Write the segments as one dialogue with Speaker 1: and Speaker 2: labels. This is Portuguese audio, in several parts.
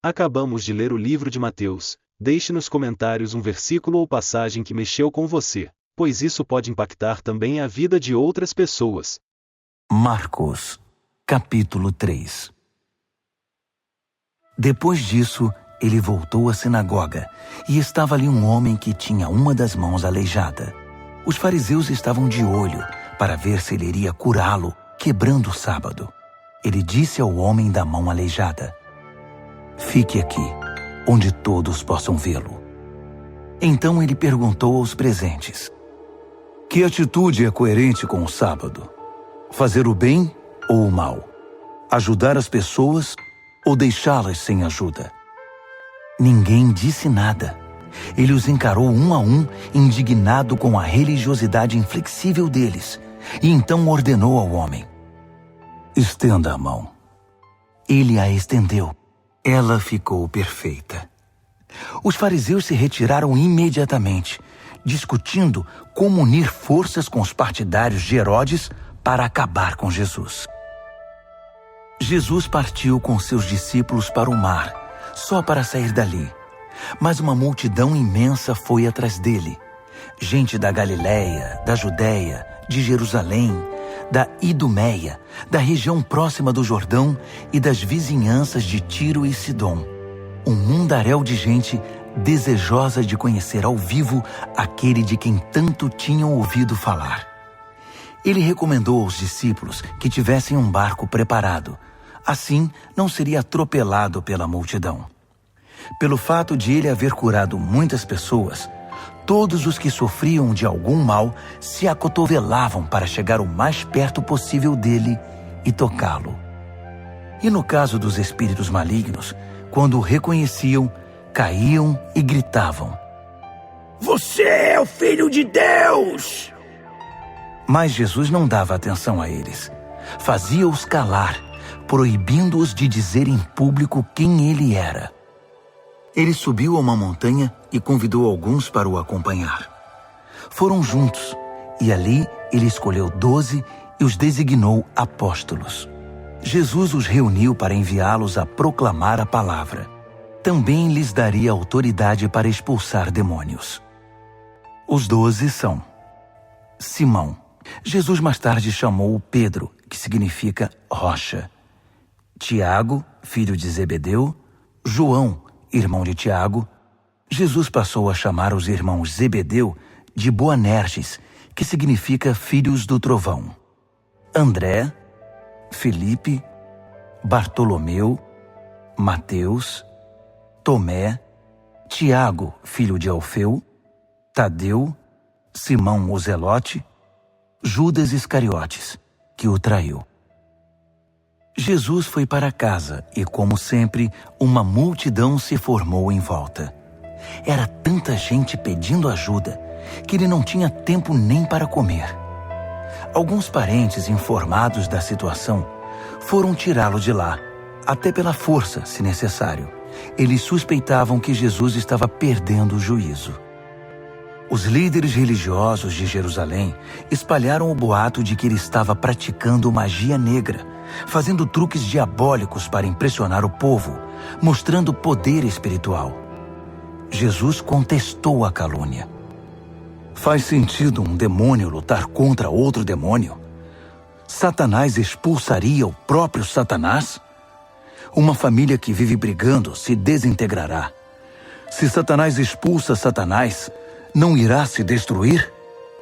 Speaker 1: Acabamos de ler o livro de Mateus. Deixe nos comentários um versículo ou passagem que mexeu com você, pois isso pode impactar também a vida de outras pessoas.
Speaker 2: Marcos, capítulo 3. Depois disso, ele voltou à sinagoga, e estava ali um homem que tinha uma das mãos aleijada. Os fariseus estavam de olho para ver se ele iria curá-lo, quebrando o sábado. Ele disse ao homem da mão aleijada: "Fique aqui, onde todos possam vê-lo." Então ele perguntou aos presentes: "Que atitude é coerente com o sábado? Fazer o bem ou o mal? Ajudar as pessoas ou deixá-las sem ajuda?" Ninguém disse nada. Ele os encarou um a um, indignado com a religiosidade inflexível deles, e então ordenou ao homem: "Estenda a mão." Ele a estendeu. Ela ficou perfeita. Os fariseus se retiraram imediatamente, discutindo como unir forças com os partidários de Herodes para acabar com Jesus. Jesus partiu com seus discípulos para o mar, só para sair dali. Mas uma multidão imensa foi atrás dele. Gente da Galiléia, da Judéia, de Jerusalém, da Idumeia, da região próxima do Jordão e das vizinhanças de Tiro e Sidom. Um mundaréu de gente desejosa de conhecer ao vivo aquele de quem tanto tinham ouvido falar. Ele recomendou aos discípulos que tivessem um barco preparado. Assim, não seria atropelado pela multidão. Pelo fato de ele haver curado muitas pessoas, todos os que sofriam de algum mal se acotovelavam para chegar o mais perto possível dele e tocá-lo. E no caso dos espíritos malignos, quando o reconheciam, caíam e gritavam: "Você é o Filho de Deus!" Mas Jesus não dava atenção a eles. Fazia-os calar, proibindo-os de dizer em público quem ele era. Ele subiu a uma montanha e convidou alguns para o acompanhar. Foram juntos, e ali ele escolheu 12 e os designou apóstolos. Jesus os reuniu para enviá-los a proclamar a palavra. Também lhes daria autoridade para expulsar demônios. Os 12 são: Simão. Jesus mais tarde chamou Pedro, que significa rocha. Tiago, filho de Zebedeu. João, irmão de Tiago. Jesus passou a chamar os irmãos Zebedeu de Boanerges, que significa filhos do trovão. André, Felipe, Bartolomeu, Mateus, Tomé, Tiago, filho de Alfeu, Tadeu, Simão o Zelote, Judas Iscariotes, que o traiu. Jesus foi para casa e, como sempre, uma multidão se formou em volta. Era tanta gente pedindo ajuda que ele não tinha tempo nem para comer. Alguns parentes, informados da situação, foram tirá-lo de lá, até pela força, se necessário. Eles suspeitavam que Jesus estava perdendo o juízo. Os líderes religiosos de Jerusalém espalharam o boato de que ele estava praticando magia negra, fazendo truques diabólicos para impressionar o povo, mostrando poder espiritual. Jesus contestou a calúnia. Faz sentido um demônio lutar contra outro demônio? Satanás expulsaria o próprio Satanás? Uma família que vive brigando se desintegrará. Se Satanás expulsa Satanás, não irá se destruir?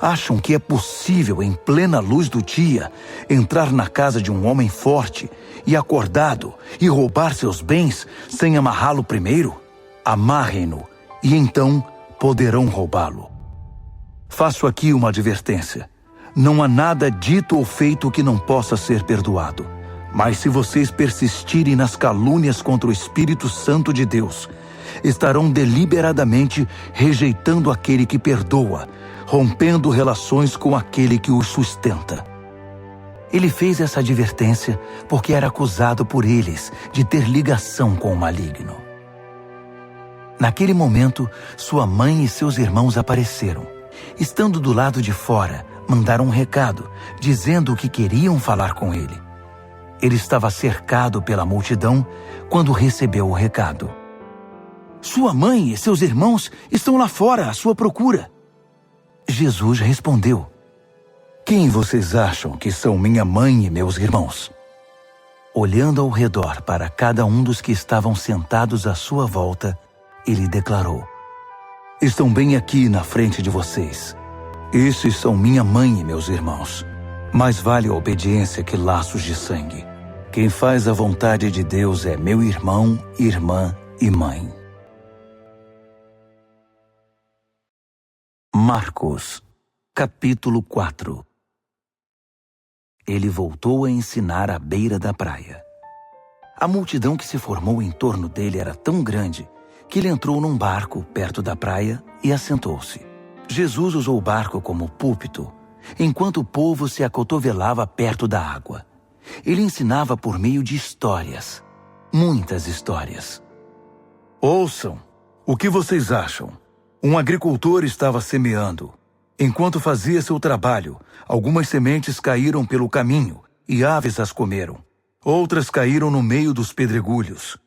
Speaker 2: Acham que é possível, em plena luz do dia, entrar na casa de um homem forte e acordado e roubar seus bens sem amarrá-lo primeiro? Amarrem-no e então poderão roubá-lo. Faço aqui uma advertência. Não há nada dito ou feito que não possa ser perdoado. Mas se vocês persistirem nas calúnias contra o Espírito Santo de Deus, estarão deliberadamente rejeitando aquele que perdoa, rompendo relações com aquele que o sustenta. Ele fez essa advertência porque era acusado por eles de ter ligação com o maligno. Naquele momento, sua mãe e seus irmãos apareceram. Estando do lado de fora, mandaram um recado, dizendo que queriam falar com ele. Ele estava cercado pela multidão quando recebeu o recado. Sua mãe e seus irmãos estão lá fora à sua procura. Jesus respondeu: Quem vocês acham que são minha mãe e meus irmãos? Olhando ao redor para cada um dos que estavam sentados à sua volta, ele declarou: Estão bem aqui na frente de vocês. Esses são minha mãe e meus irmãos. Mais vale a obediência que laços de sangue. Quem faz a vontade de Deus é meu irmão, irmã e mãe. Marcos, capítulo 4. Ele voltou a ensinar à beira da praia. A multidão que se formou em torno dele era tão grande que ele entrou num barco perto da praia e assentou-se. Jesus usou o barco como púlpito, enquanto o povo se acotovelava perto da água. Ele ensinava por meio de histórias, muitas histórias. Ouçam, o que vocês acham? Um agricultor estava semeando. Enquanto fazia seu trabalho, algumas sementes caíram pelo caminho e aves as comeram. Outras caíram no meio dos pedregulhos.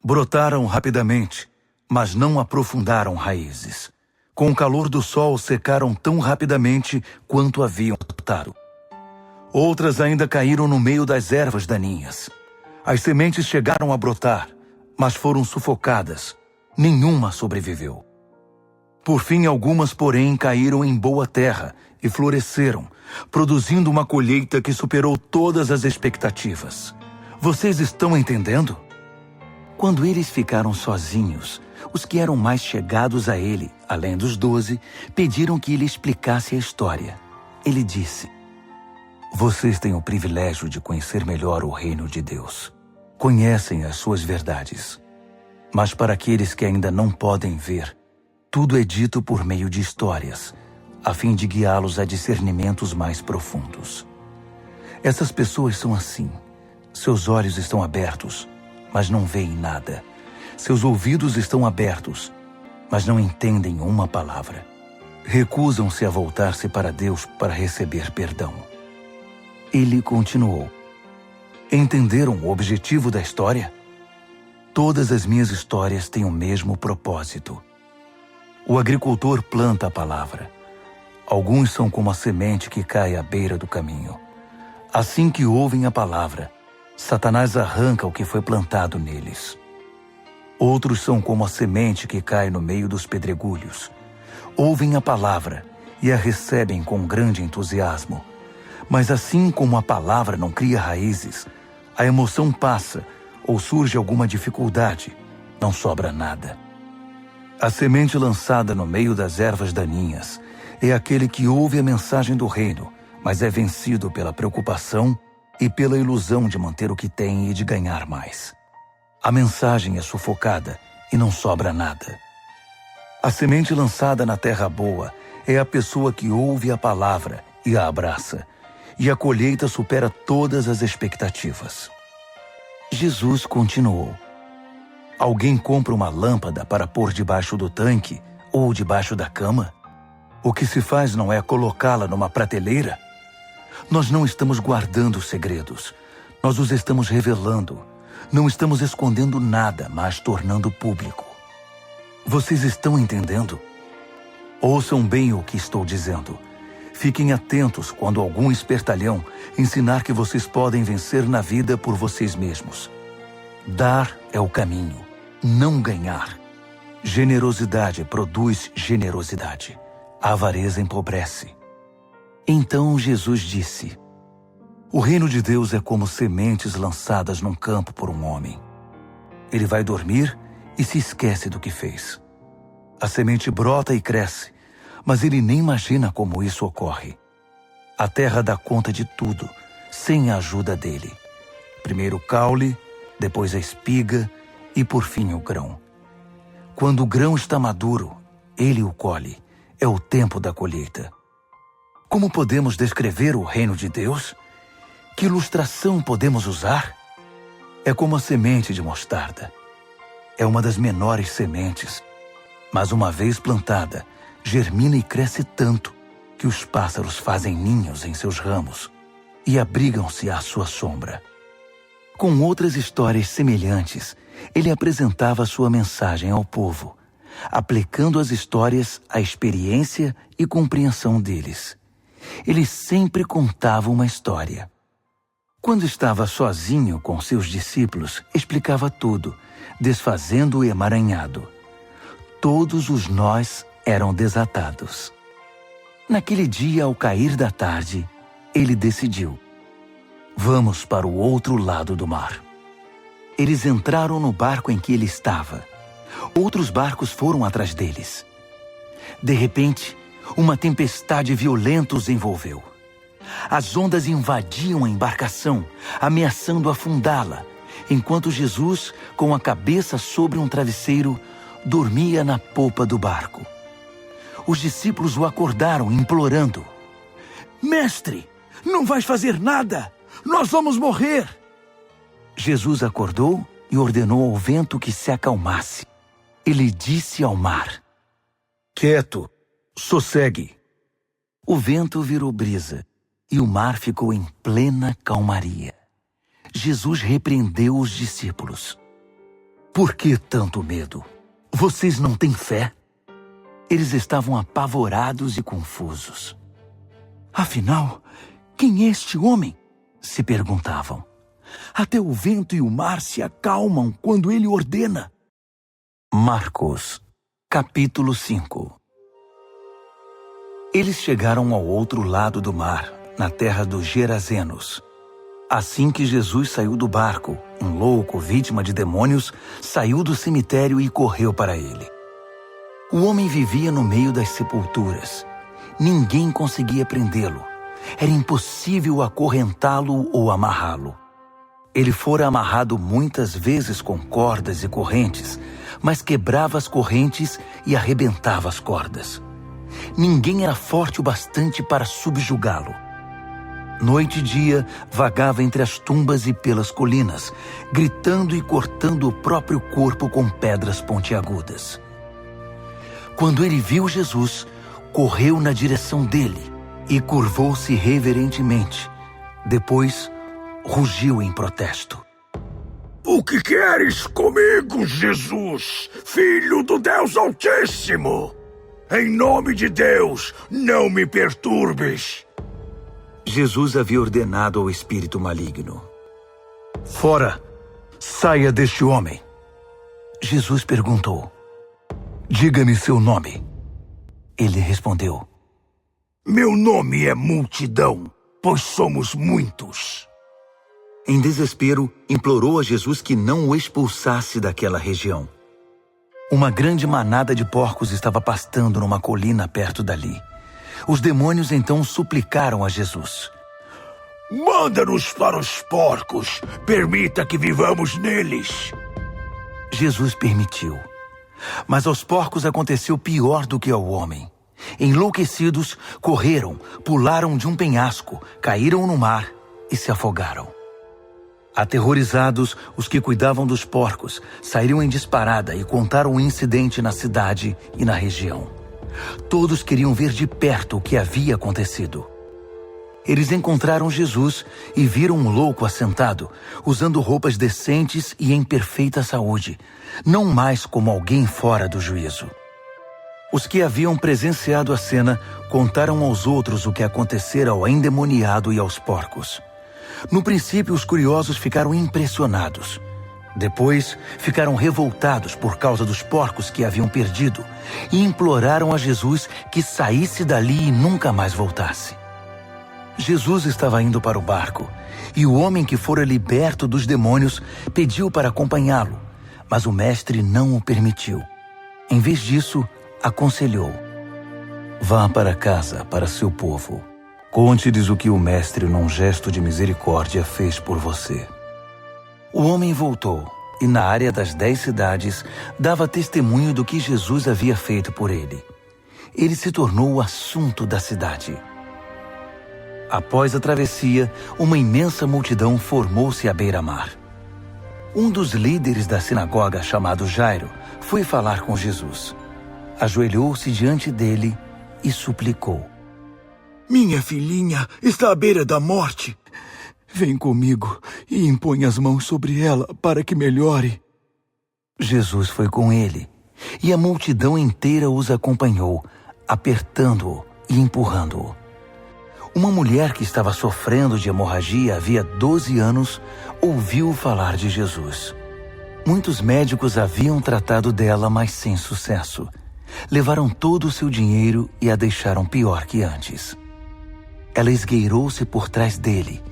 Speaker 2: Brotaram rapidamente, mas não aprofundaram raízes. Com o calor do sol, secaram tão rapidamente quanto haviam brotado. Outras ainda caíram no meio das ervas daninhas. As sementes chegaram a brotar, mas foram sufocadas. Nenhuma sobreviveu. Por fim, algumas, porém, caíram em boa terra e floresceram, produzindo uma colheita que superou todas as expectativas. Vocês estão entendendo? Quando eles ficaram sozinhos, os que eram mais chegados a ele, além dos 12, pediram que ele explicasse a história. Ele disse: Vocês têm o privilégio de conhecer melhor o reino de Deus. Conhecem as suas verdades. Mas para aqueles que ainda não podem ver, tudo é dito por meio de histórias, a fim de guiá-los a discernimentos mais profundos. Essas pessoas são assim. Seus olhos estão abertos, mas não veem nada. Seus ouvidos estão abertos, mas não entendem uma palavra. Recusam-se a voltar-se para Deus para receber perdão. Ele continuou: Entenderam o objetivo da história? Todas as minhas histórias têm o mesmo propósito. O agricultor planta a palavra. Alguns são como a semente que cai à beira do caminho. Assim que ouvem a palavra, Satanás arranca o que foi plantado neles. Outros são como a semente que cai no meio dos pedregulhos. Ouvem a palavra e a recebem com grande entusiasmo. Mas assim como a palavra não cria raízes, a emoção passa ou surge alguma dificuldade, não sobra nada. A semente lançada no meio das ervas daninhas é aquele que ouve a mensagem do reino, mas é vencido pela preocupação e pela ilusão de manter o que tem e de ganhar mais. A mensagem é sufocada e não sobra nada. A semente lançada na terra boa é a pessoa que ouve a palavra e a abraça, e a colheita supera todas as expectativas. Jesus continuou: Alguém compra uma lâmpada para pôr debaixo do tanque ou debaixo da cama? O que se faz não é colocá-la numa prateleira? Nós não estamos guardando segredos. Nós os estamos revelando. Não estamos escondendo nada, mas tornando público. Vocês estão entendendo? Ouçam bem o que estou dizendo. Fiquem atentos quando algum espertalhão ensinar que vocês podem vencer na vida por vocês mesmos. Dar é o caminho, não ganhar. Generosidade produz generosidade. A avareza empobrece. Então Jesus disse: O reino de Deus é como sementes lançadas num campo por um homem. Ele vai dormir e se esquece do que fez. A semente brota e cresce, mas ele nem imagina como isso ocorre. A terra dá conta de tudo, sem a ajuda dele. Primeiro o caule, depois a espiga e por fim o grão. Quando o grão está maduro, ele o colhe. É o tempo da colheita. Como podemos descrever o reino de Deus? Que ilustração podemos usar? É como a semente de mostarda. É uma das menores sementes, mas uma vez plantada, germina e cresce tanto que os pássaros fazem ninhos em seus ramos e abrigam-se à sua sombra. Com outras histórias semelhantes, ele apresentava sua mensagem ao povo, aplicando as histórias à experiência e compreensão deles. Ele sempre contava uma história. Quando estava sozinho com seus discípulos, explicava tudo, desfazendo o emaranhado. Todos os nós eram desatados. Naquele dia, ao cair da tarde, ele decidiu: vamos para o outro lado do mar. Eles entraram no barco em que ele estava. Outros barcos foram atrás deles. De repente, uma tempestade violenta os envolveu. As ondas invadiam a embarcação, ameaçando afundá-la, enquanto Jesus, com a cabeça sobre um travesseiro, dormia na popa do barco. Os discípulos o acordaram, implorando: Mestre, não vais fazer nada! Nós vamos morrer! Jesus acordou e ordenou ao vento que se acalmasse. Ele disse ao mar: quieto, sossegue. O vento virou brisa e o mar ficou em plena calmaria. Jesus repreendeu os discípulos: por que tanto medo? Vocês não têm fé? Eles estavam apavorados e confusos. Afinal, quem é este homem? Se perguntavam. Até o vento e o mar se acalmam quando ele ordena. Marcos, capítulo 5. Eles chegaram ao outro lado do mar, na terra dos Gerazenos. Assim que Jesus saiu do barco, um louco, vítima de demônios, saiu do cemitério e correu para ele. O homem vivia no meio das sepulturas. Ninguém conseguia prendê-lo. Era impossível acorrentá-lo ou amarrá-lo. Ele fora amarrado muitas vezes com cordas e correntes, mas quebrava as correntes e arrebentava as cordas. Ninguém era forte o bastante para subjugá-lo. Noite e dia, vagava entre as tumbas e pelas colinas, gritando e cortando o próprio corpo com pedras pontiagudas. Quando ele viu Jesus, correu na direção dele e curvou-se reverentemente. Depois, rugiu em protesto:
Speaker 3: O que queres comigo, Jesus, Filho do Deus Altíssimo? Em nome de Deus, não me perturbes.
Speaker 2: Jesus havia ordenado ao espírito maligno: fora, saia deste homem. Jesus perguntou: diga-me seu nome. Ele respondeu:
Speaker 3: Meu nome é Multidão, pois somos muitos.
Speaker 2: Em desespero, implorou a Jesus que não o expulsasse daquela região. Uma grande manada de porcos estava pastando numa colina perto dali. Os demônios então suplicaram a Jesus:
Speaker 3: Manda-nos para os porcos, permita que vivamos neles.
Speaker 2: Jesus permitiu. Mas aos porcos aconteceu pior do que ao homem. Enlouquecidos, correram, pularam de um penhasco, caíram no mar e se afogaram. Aterrorizados, os que cuidavam dos porcos saíram em disparada e contaram o incidente na cidade e na região. Todos queriam ver de perto o que havia acontecido. Eles encontraram Jesus e viram um louco assentado, usando roupas decentes e em perfeita saúde, não mais como alguém fora do juízo. Os que haviam presenciado a cena contaram aos outros o que acontecera ao endemoniado e aos porcos. No princípio, os curiosos ficaram impressionados. Depois, ficaram revoltados por causa dos porcos que haviam perdido e imploraram a Jesus que saísse dali e nunca mais voltasse. Jesus estava indo para o barco e o homem que fora liberto dos demônios pediu para acompanhá-lo, mas o mestre não o permitiu. Em vez disso, aconselhou: vá para casa, para seu povo. Conte-lhes o que o mestre, num gesto de misericórdia, fez por você. O homem voltou e, na área das 10 cidades, dava testemunho do que Jesus havia feito por ele. Ele se tornou o assunto da cidade. Após a travessia, uma imensa multidão formou-se à beira-mar. Um dos líderes da sinagoga, chamado Jairo, foi falar com Jesus. Ajoelhou-se diante dele e suplicou:
Speaker 3: Minha filhinha está à beira da morte.
Speaker 2: vem comigo e impõe as mãos sobre ela para que melhore. Jesus foi com ele, e a multidão inteira os acompanhou, apertando-o e empurrando-o. Uma mulher que estava sofrendo de hemorragia havia 12 anos ouviu falar de Jesus. Muitos médicos haviam tratado dela, mas sem sucesso. Levaram todo o seu dinheiro e a deixaram pior que antes. Ela esgueirou-se por trás dele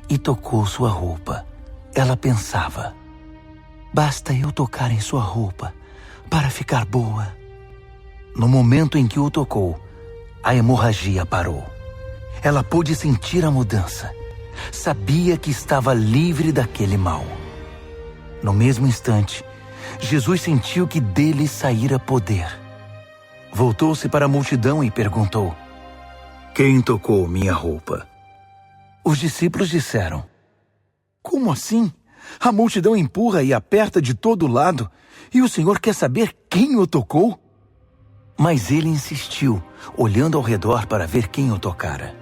Speaker 2: e tocou sua roupa. Ela pensava: basta eu tocar em sua roupa para ficar boa. No momento em que o tocou, a hemorragia parou. Ela pôde sentir a mudança. Sabia que estava livre daquele mal. No mesmo instante, Jesus sentiu que dele saíra poder. Voltou-se para a multidão e perguntou: quem tocou minha roupa? Os discípulos disseram: como assim? A multidão empurra e aperta de todo lado, e o Senhor quer saber quem o tocou? Mas ele insistiu, olhando ao redor para ver quem o tocara.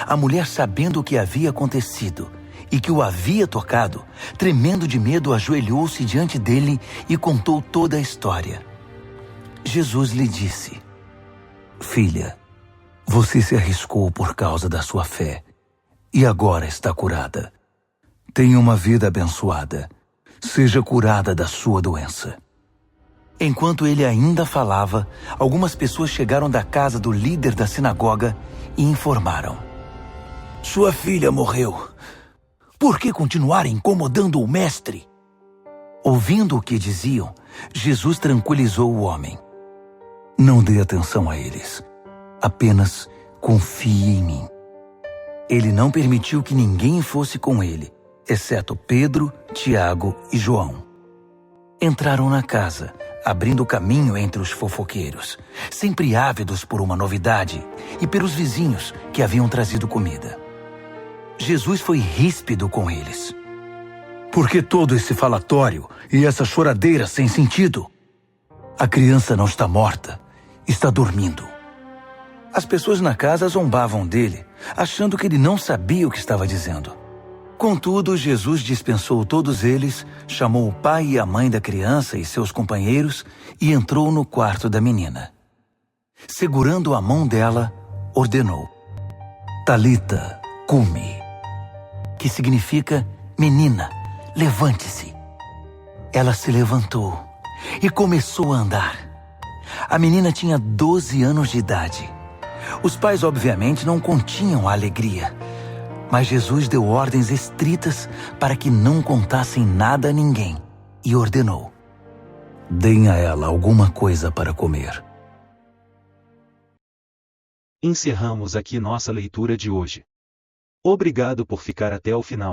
Speaker 2: A mulher, sabendo o que havia acontecido e que o havia tocado, tremendo de medo, ajoelhou-se diante dele e contou toda a história. Jesus lhe disse: filha, você se arriscou por causa da sua fé e agora está curada. Tenha uma vida abençoada. Seja curada da sua doença. Enquanto ele ainda falava, algumas pessoas chegaram da casa do líder da sinagoga e informaram: sua filha morreu. Por que continuar incomodando o mestre? Ouvindo o que diziam, Jesus tranquilizou o homem. Não dê atenção a eles. Apenas confie em mim. Ele não permitiu que ninguém fosse com ele, exceto Pedro, Tiago e João. Entraram na casa, abrindo caminho entre os fofoqueiros, sempre ávidos por uma novidade, e pelos vizinhos que haviam trazido comida. Jesus foi ríspido com eles. Por que todo esse falatório e essa choradeira sem sentido? A criança não está morta, está dormindo. As pessoas na casa zombavam dele, achando que ele não sabia o que estava dizendo. Contudo, Jesus dispensou todos eles, chamou o pai e a mãe da criança e seus companheiros e entrou no quarto da menina. Segurando a mão dela, ordenou: Talita, cumi, que significa: menina, levante-se. Ela se levantou e começou a andar. A menina tinha 12 anos de idade. Os pais, obviamente, não continham a alegria, mas Jesus deu ordens estritas para que não contassem nada a ninguém e ordenou: deem a ela alguma coisa para comer.
Speaker 1: Encerramos aqui nossa leitura de hoje. Obrigado por ficar até o final.